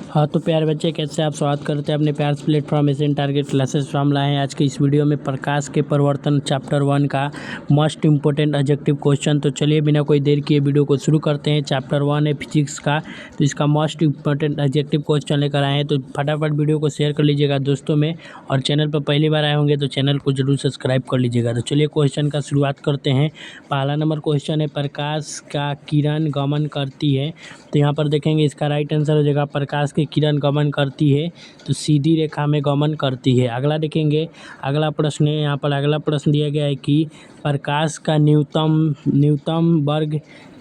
हाँ तो प्यारे बच्चे, कैसे आप स्वागत करते हैं अपने प्यार platform Asian target classes form लाए हैं। आज के इस वीडियो में प्रकाश के परिवर्तन चैप्टर 1 का मोस्ट इंपॉर्टेंट एडजेक्टिव क्वेश्चन। तो चलिए बिना कोई देर किए वीडियो को शुरू करते हैं। चैप्टर 1 है फिजिक्स का, तो इसका मोस्ट इंपॉर्टेंट एडजेक्टिव क्वेश्चन लेकर आए हैं। तो फटाफट वीडियो को शेयर कर लीजिएगा दोस्तों में, और चैनल पर पहली बार आए होंगे तो चैनल को जरूर सब्सक्राइब कर लीजिएगा। तो चलिए क्वेश्चन का शुरुआत करते हैं। पहला नंबर क्वेश्चन है, प्रकाश का किरण गमन करती है। तो यहाँ पर देखेंगे इसका राइट आंसर हो जाएगा प्रकाश की किरण गमन करती है, तो सीधी रेखा में गमन करती है। अगला देखेंगे, अगला प्रश्न है, यहाँ पर अगला प्रश्न दिया गया है कि प्रकाश का न्यूनतम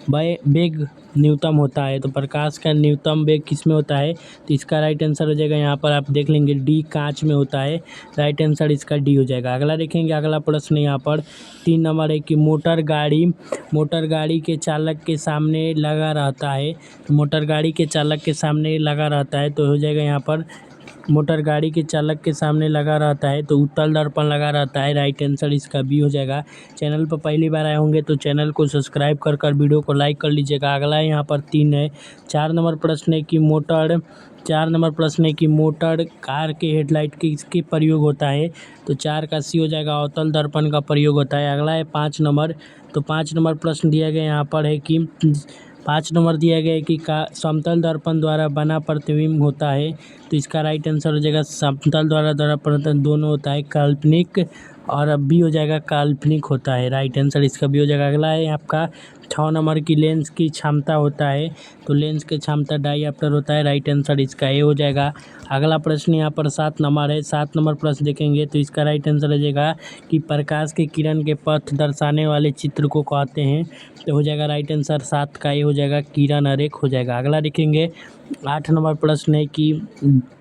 वेग न्यूनतम होता है। तो प्रकाश का न्यूनतम वेग किस में होता है? तो इसका राइट आंसर हो जाएगा, यहाँ पर आप देख लेंगे डी, कांच में होता है। राइट आंसर इसका डी हो जाएगा। अगला देखेंगे, अगला प्रश्न यहाँ पर 3 नंबर है कि मोटर गाड़ी के चालक के सामने लगा रहता है। मोटर गाड़ी के चालक के सामने लगा रहता है, तो हो जाएगा यहाँ पर मोटर गाड़ी के चालक के सामने लगा रहता है, तो उत्तल दर्पण लगा रहता है। राइट आंसर इसका बी हो जाएगा। चैनल पर पहली बार आए होंगे तो चैनल को सब्सक्राइब कर वीडियो को लाइक कर लीजिएगा। अगला यहाँ पर 3 है। 4 नंबर प्रश्न है कि मोटर कार के हेडलाइट के इसके प्रयोग होता है। तो 4 का सी हो जाएगा, अवतल दर्पण का प्रयोग होता है। अगला है 5 नंबर। तो 5 नंबर प्रश्न दिया गया यहाँ पर है कि 5 नंबर दिया गया है कि समतल दर्पण द्वारा बना प्रतिबिंब होता है। तो इसका राइट आंसर हो जाएगा समतल द्वारा प्रतिबिंब दोनों होता है, काल्पनिक, और अब भी हो जाएगा काल्पनिक होता है। राइट आंसर इसका भी हो जाएगा। अगला है आपका 6 नंबर की लेंस की क्षमता होता है। तो लेंस की क्षमता डायऑप्टर होता है। राइट आंसर इसका ए हो जाएगा। अगला प्रश्न यहाँ पर 7 नंबर है। 7 नंबर प्रश्न देखेंगे तो इसका राइट आंसर हो जाएगा कि प्रकाश के किरण के पथ दर्शाने वाले चित्र को कहते हैं। तो हो जाएगा राइट आंसर 7 का ए हो जाएगा, किरण आरेख हो जाएगा। अगला देखेंगे 8 नंबर प्रश्न है कि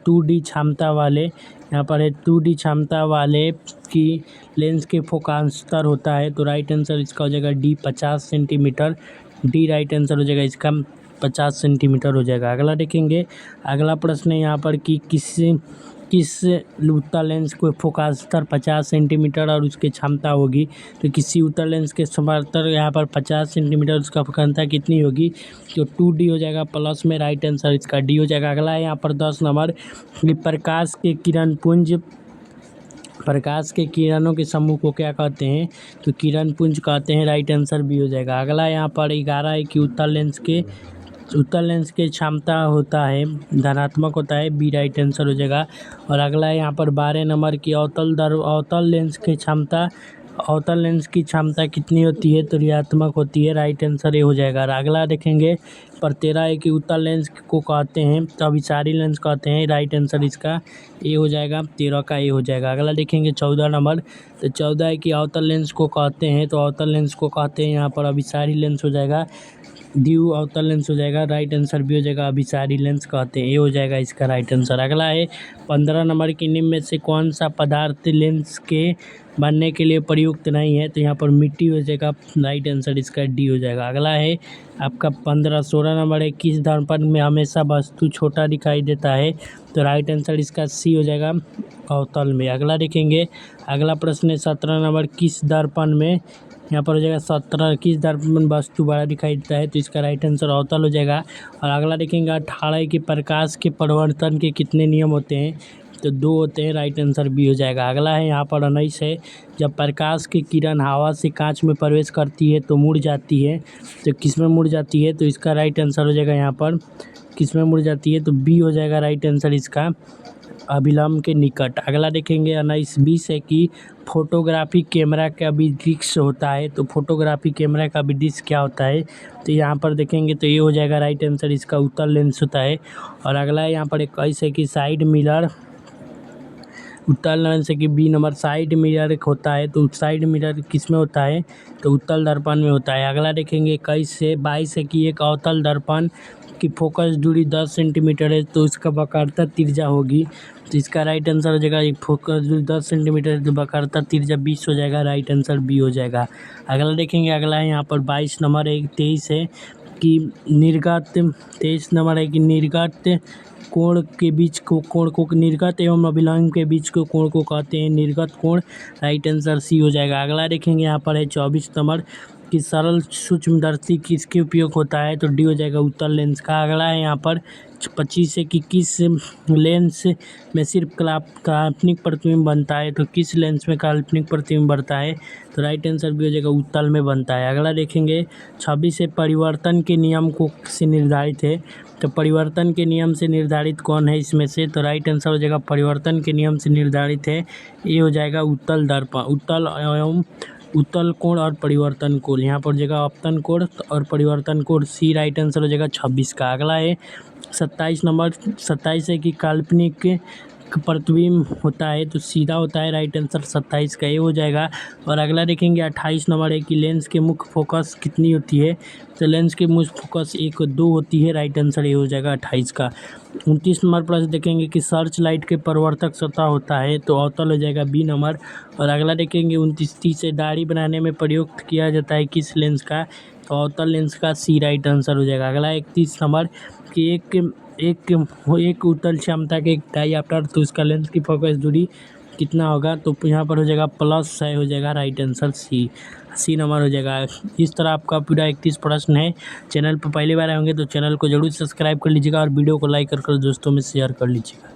2D क्षमता वाले, यहाँ पर है 2D क्षमता वाले की लेंस के फोकांतर होता है। तो राइट आंसर इसका हो जाएगा D, 50 centimetre. D right answer हो जाएगा इसका, 50 सेंटीमीटर हो जाएगा। अगला देखेंगे, अगला प्रश्न है यहाँ पर कि किस उत्तल लेंस को फोकांतर 50 सेंटीमीटर और उसकी क्षमता होगी। तो किसी उत्तल लेंस के समांतर यहाँ पर 50 सेंटीमीटर उसका फोकांतर कितनी होगी? तो 2D हो जाएगा प्लस में। राइट आंसर इसका डी हो जाएगा। अगला है यहाँ पर 10 नंबर कि प्रकाश के किरणों के समूह को क्या कहते हैं? तो किरण पुंज कहते हैं। राइट आंसर भी हो जाएगा। अगला यहाँ पर 11 है कि उत्तल लेंस के क्षमता होता है, धनात्मक होता है। बी राइट आंसर हो जाएगा। और अगला है यहाँ पर 12 नंबर की अवतल लेंस की क्षमता कितनी होती है? तो ऋणात्मक होती है। राइट आंसर ये हो जाएगा। अगला देखेंगे पर 13 है कि उत्तल लेंस को कहते हैं, तो अभिसारी लेंस कहते हैं। राइट आंसर इसका ए हो जाएगा, 13 का ए हो जाएगा। अगला देखेंगे 14 नंबर। तो 14 है कि अवतल लेंस को कहते हैं, तो अवतल लेंस को कहते हैं यहाँ पर अभिसारी लेंस हो जाएगा। द्वि अवतल लेंस हो जाएगा। राइट आंसर भी हो जाएगा, अभिसारी लेंस कहते हैं। ये हो जाएगा इसका राइट आंसर। अगला है 15 नंबर की निम्न में से कौन सा पदार्थ लेंस के बनने के लिए प्रयुक्त नहीं है? तो यहाँ पर मिट्टी हो जाएगा। राइट आंसर इसका डी हो जाएगा। अगला है आपका 16 नंबर है, किस दर्पण में हमेशा वस्तु छोटा दिखाई देता है? तो राइट आंसर इसका सी हो जाएगा, अवतल में। अगला देखेंगे, अगला प्रश्न है 17 नंबर, किस दर्पण में, यहाँ पर हो जाएगा 17, किस दर्पण में वस्तु बड़ा दिखाई देता है? तो इसका राइट आंसर अवतल हो जाएगा। और अगला देखेंगे 18 कि प्रकाश के परिवर्तन के कितने नियम होते हैं? तो 2 होते हैं। राइट आंसर बी हो जाएगा। अगला है यहाँ पर 19 है, जब प्रकाश की किरण हवा से कांच में प्रवेश करती है तो मुड़ जाती है। तो किस में मुड़ जाती है? तो इसका राइट आंसर हो जाएगा यहाँ पर किस में मुड़ जाती है? तो बी हो जाएगा राइट आंसर इसका, अभिलंब के निकट। अगला देखेंगे 19-20 है कि फोटोग्राफी कैमरा का विदिश होता है। तो फोटोग्राफी कैमरा का विदिश क्या होता है? तो यहाँ पर देखेंगे तो ये हो जाएगा राइट आंसर इसका, उत्तल लेंस होता है। और अगला है यहाँ पर 21 है कि साइड मिरर, उत्तल लेंस है कि बी नंबर, साइड मिरर होता है। तो साइड मिरर किस में होता है? तो उत्तल दर्पण में होता है। अगला देखेंगे 21 से 22 है कि एक अवतल दर्पण की फोकस दूरी 10 सेंटीमीटर है, तो इसका वक्रता त्रिज्या होगी। तो इसका राइट आंसर हो जाएगा, एक फोकस दूरी 10 सेंटीमीटर है तो वक्रता त्रिज्या 20 हो जाएगा। राइट आंसर बी हो जाएगा। अगला देखेंगे, अगला है यहाँ पर 22 नंबर है, 23 है कि निर्गत, 23 नंबर है कि निर्गत कोण के बीच को कोण को निर्गत एवं अभिलंब के बीच को कोण को कहते हैं निर्गत कोण। राइट आंसर सी हो जाएगा। अगला देखेंगे यहाँ पर है 24 नंबर, कि सरल सूक्ष्मदर्शी किसके उपयोग होता है, तो डी हो जाएगा उत्तल लेंस का। अगला है यहाँ पर 25 है कि किस लेंस में सिर्फ काल्पनिक प्रतिबिंब बनता है, तो किस लेंस में काल्पनिक प्रतिबिंब बनता है, तो राइट आंसर भी हो जाएगा उत्तल में बनता है। अगला देखेंगे 26 है परिवर्तन के नियम को से निर्धारित है, तो परिवर्तन के नियम से निर्धारित कौन है इसमें से, तो राइट आंसर हो जाएगा परिवर्तन के नियम से निर्धारित है, ये हो जाएगा उत्तल दर्पण, उत्तल एवं उत्तल कोण और परिवर्तन कोण। यहाँ पर हो जाएगा अपतन कोण और परिवर्तन कोण, सी राइट आंसर हो जाएगा 26 का। अगला है 27 नंबर, 27 है कि काल्पनिक प्रतिबिंब होता है, तो सीधा होता है, राइट आंसर 27 का ये हो जाएगा। और अगला देखेंगे 28 नंबर है कि लेंस के मुख्य फोकस कितनी होती है, तो लेंस की मुख्य फोकस 1 और 2 होती है, राइट आंसर ये हो जाएगा 28 का। 29 नंबर प्रश्न देखेंगे कि सर्च लाइट के परावर्तक सतह होता है, तो अवतल हो जाएगा बी नंबर। और अगला देखेंगे 29 से दाढ़ी बनाने में प्रयोग किया जाता है किस लेंस का, तो अवतल लेंस का, सी राइट आंसर हो जाएगा। अगला 31 नंबर कि एक उत्तल क्षमता के डायऑप्टर, तो इसका लेंस की फोकस दूरी कितना होगा, तो यहाँ पर हो जाएगा +6 हो जाएगा, राइट आंसर सी नंबर हो जाएगा। इस तरह आपका पूरा 31 प्रश्न है। चैनल पर पहली बार आएंगे तो चैनल को जरूर सब्सक्राइब कर लीजिएगा और वीडियो को लाइक कर दोस्तों में शेयर कर लीजिएगा।